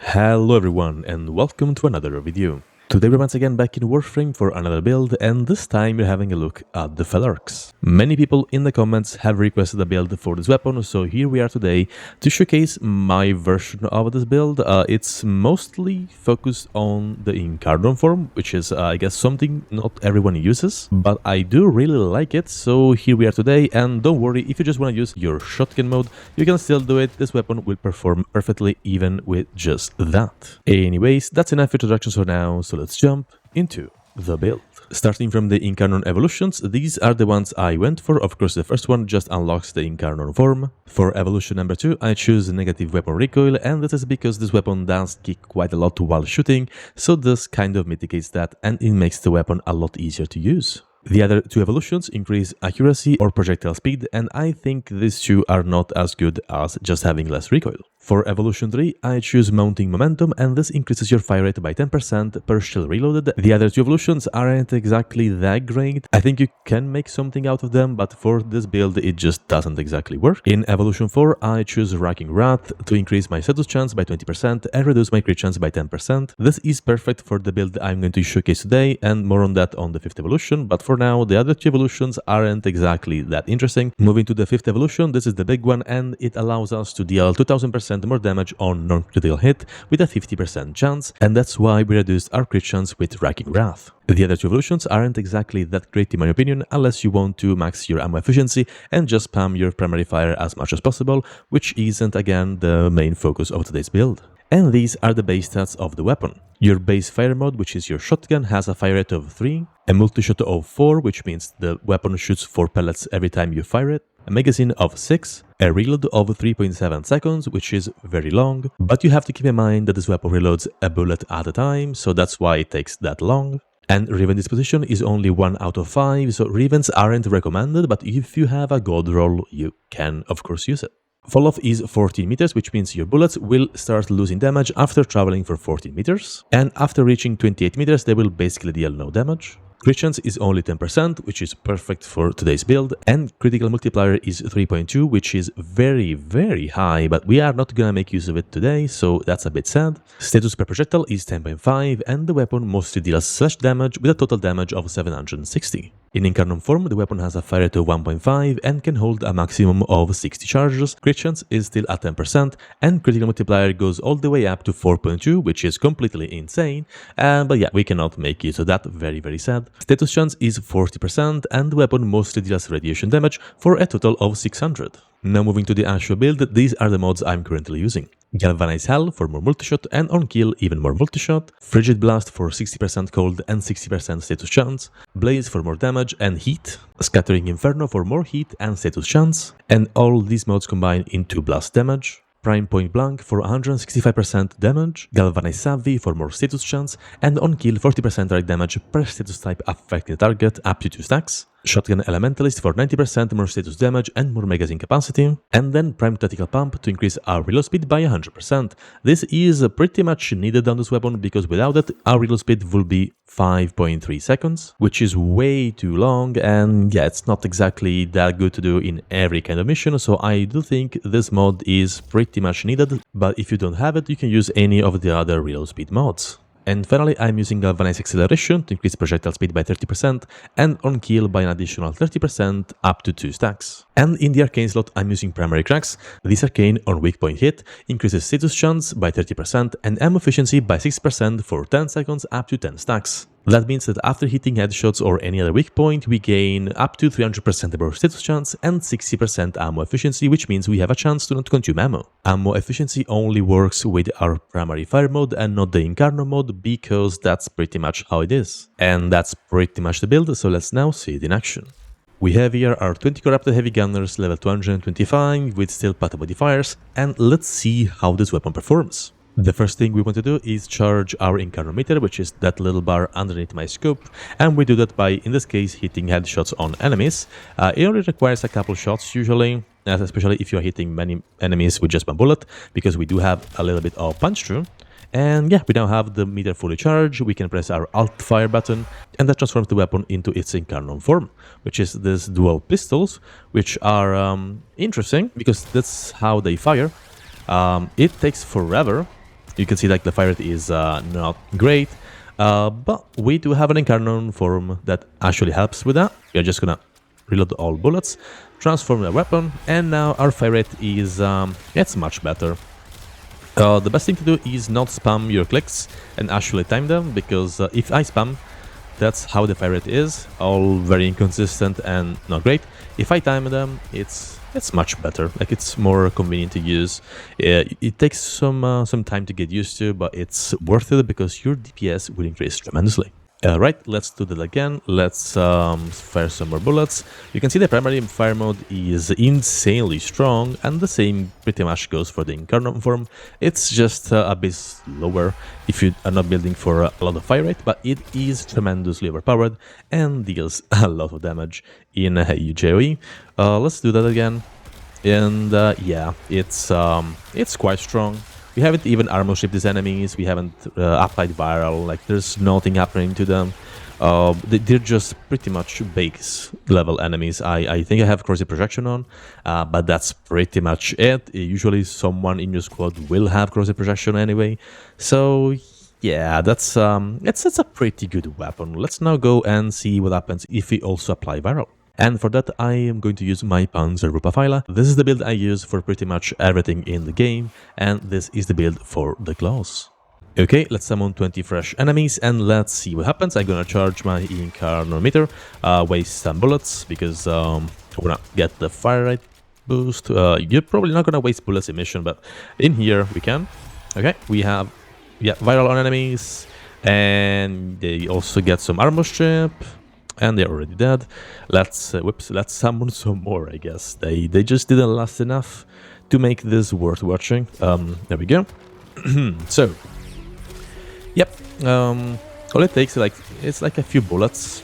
Hello everyone and welcome to another video. Today we're once again back in Warframe for another build, and this time we're having a look at the Felrx. Many people in the comments have requested a build for this weapon, so here we are today to showcase my version of this build. It's mostly focused on the Incarnon form, which is I guess something not everyone uses, but I do really like it, so here we are today. And don't worry, if you just want to use your shotgun mode, you can still do it. This weapon will perform perfectly even with just that. Anyways, that's enough introductions for now, so let's jump into the build. Starting from the Incarnon evolutions, these are the ones I went for. Of course, the first one just unlocks the Incarnon form. For evolution number 2, I choose negative weapon recoil, and this is because this weapon does kick quite a lot while shooting, so this kind of mitigates that and it makes the weapon a lot easier to use. The other two evolutions increase accuracy or projectile speed, and I think these two are not as good as just having less recoil. For evolution 3, I choose mounting momentum, and this increases your fire rate by 10% per shell reloaded. The other two evolutions aren't exactly that great. I think you can make something out of them, but for this build it just doesn't exactly work. In evolution 4, I choose racking wrath to increase my status chance by 20% and reduce my crit chance by 10%. This is perfect for the build I'm going to showcase today, and more on that on the 5th evolution, but for now the other two evolutions aren't exactly that interesting. Moving to the 5th evolution, this is the big one, and it allows us to deal 2000% more damage on non-critical hit with a 50% chance, and that's why we reduced our crit chance with racking wrath. The other two evolutions aren't exactly that great in my opinion, unless you want to max your ammo efficiency and just spam your primary fire as much as possible, which isn't again the main focus of today's build. And these are the base stats of the weapon. Your base fire mode, which is your shotgun, has a fire rate of 3, a multi-shot of 4, which means the weapon shoots 4 pellets every time you fire it, a magazine of 6, a reload of 3.7 seconds, which is very long, but you have to keep in mind that this weapon reloads a bullet at a time, so that's why it takes that long. And Riven disposition is only 1 out of 5, so Rivens aren't recommended, but if you have a gold roll, you can of course use it. Fall off is 14 meters, which means your bullets will start losing damage after traveling for 14 meters, and after reaching 28 meters they will basically deal no damage. Crit chance is only 10%, which is perfect for today's build, and critical multiplier is 3.2, which is very high, but we are not gonna make use of it today, so that's a bit sad. Status per projectile is 10.5, and the weapon mostly deals slash damage with a total damage of 760. In Incarnon form, the weapon has a fire rate of 1.5 and can hold a maximum of 60 charges. Crit chance is still at 10%, and critical multiplier goes all the way up to 4.2, which is completely insane, but yeah, we cannot make use of that, very sad. Status chance is 40%, and the weapon mostly deals radiation damage for a total of 600. Now moving to the actual build, these are the mods I'm currently using. Galvanize Hell for more multishot and on kill even more multishot, Frigid Blast for 60% cold and 60% status chance, Blaze for more damage and heat, Scattering Inferno for more heat and status chance, and all these mods combine into blast damage. Prime Point Blank for 165% damage, Galvanize Savvy for more status chance, and on kill 40% direct damage per status type affecting the target up to 2 stacks. Shotgun Elementalist for 90% more status damage and more magazine capacity, and then Prime Tactical Pump to increase our reload speed by 100%. This is pretty much needed on this weapon because without it our reload speed will be 5.3 seconds, which is way too long, and yeah, it's not exactly that good to do in every kind of mission, so I do think this mod is pretty much needed, but if you don't have it, you can use any of the other reload speed mods. And finally, I'm using Galvanize Acceleration to increase projectile speed by 30% and on kill by an additional 30% up to 2 stacks. And in the Arcane slot, I'm using Primary Cracks. This Arcane on weak point hit increases status chance by 30% and ammo efficiency by 6% for 10 seconds up to 10 stacks. That means that after hitting headshots or any other weak point, we gain up to 300% of our status chance and 60% ammo efficiency, which means we have a chance to not consume ammo. Ammo efficiency only works with our primary fire mode and not the Incarno mode, because that's pretty much how it is. And that's pretty much the build, so let's now see it in action. We have here our 20 corrupted heavy gunners level 225 with still pattern modifiers, and let's see how this weapon performs. The first thing we want to do is charge our Incarnon meter, which is that little bar underneath my scope, and we do that by, in this case, hitting headshots on enemies. It only requires a couple shots usually, especially if you're hitting many enemies with just one bullet, because we do have a little bit of punch through. And yeah, we now have the meter fully charged. We can press our Alt Fire button, and that transforms the weapon into its Incarnon form, which is these dual pistols, which are interesting because that's how they fire. It takes forever You can see like the fire rate is not great, but we do have an Incarnon form that actually helps with that. We're just gonna reload all bullets, transform the weapon, and now our fire rate is it's much better. The best thing to do is not spam your clicks and actually time them, because if I spam, that's how the fire rate is, all very inconsistent and not great. If I time them, it's much better, like it's more convenient to use. It takes some time to get used to, but it's worth it because your DPS will increase tremendously. Right, let's do that again. Let's fire some more bullets. You can see the primary fire mode is insanely strong, and the same pretty much goes for the Incarnon form. It's just a bit slower if you are not building for a lot of fire rate, but it is tremendously overpowered and deals a lot of damage in a huge AoE. Let's do that again, and yeah, it's quite strong. We haven't even armor shipped these enemies, we haven't applied viral, like there's nothing happening to them. They're just pretty much base level enemies. I think I have corrosive projection on, but that's pretty much it. Usually someone in your squad will have corrosive projection anyway. So yeah, that's it's a pretty good weapon. Let's now go and see what happens if we also apply viral. And for that, I am going to use my Panzerwupperpfeiler. This is the build I use for pretty much everything in the game, and this is the build for the claws. Okay, let's summon 20 fresh enemies, and let's see what happens. I'm gonna charge my Incarnon meter, waste some bullets, because I wanna get the fire rate boost. You're probably not gonna waste bullets in mission, but in here we can. Okay, we have viral on enemies, and they also get some armor strip. And they're already dead. Let's let's summon some more, I guess. They just didn't last enough to make this worth watching. There we go. So, yep. All it takes it's like a few bullets,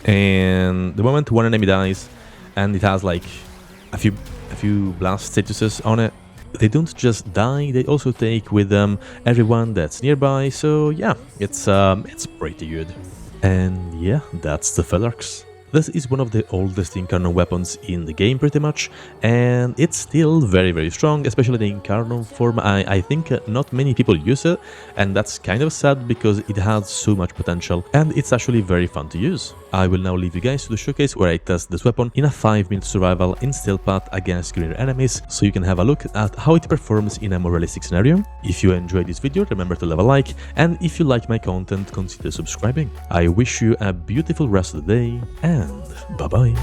and the moment one enemy dies, and it has like a few blast statuses on it, they don't just die. They also take with them everyone that's nearby. So yeah, it's pretty good. And yeah, that's the Felrx. This is one of the oldest Incarnon weapons in the game pretty much, and it's still very, very strong, especially the Incarnon form. I think not many people use it, and that's kind of sad because it has so much potential, and it's actually very fun to use. I will now leave you guys to the showcase where I test this weapon in a 5-minute survival in stealth path against greener enemies, so you can have a look at how it performs in a more realistic scenario. If you enjoyed this video, remember to leave a like, and if you like my content, consider subscribing. I wish you a beautiful rest of the day, and bye-bye.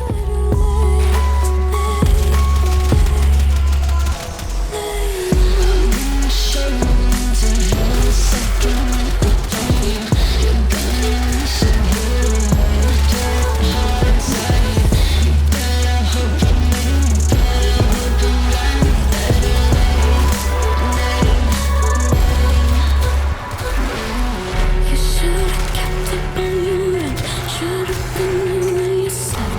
Should've kept it on your end. Should've been you and yourself.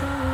So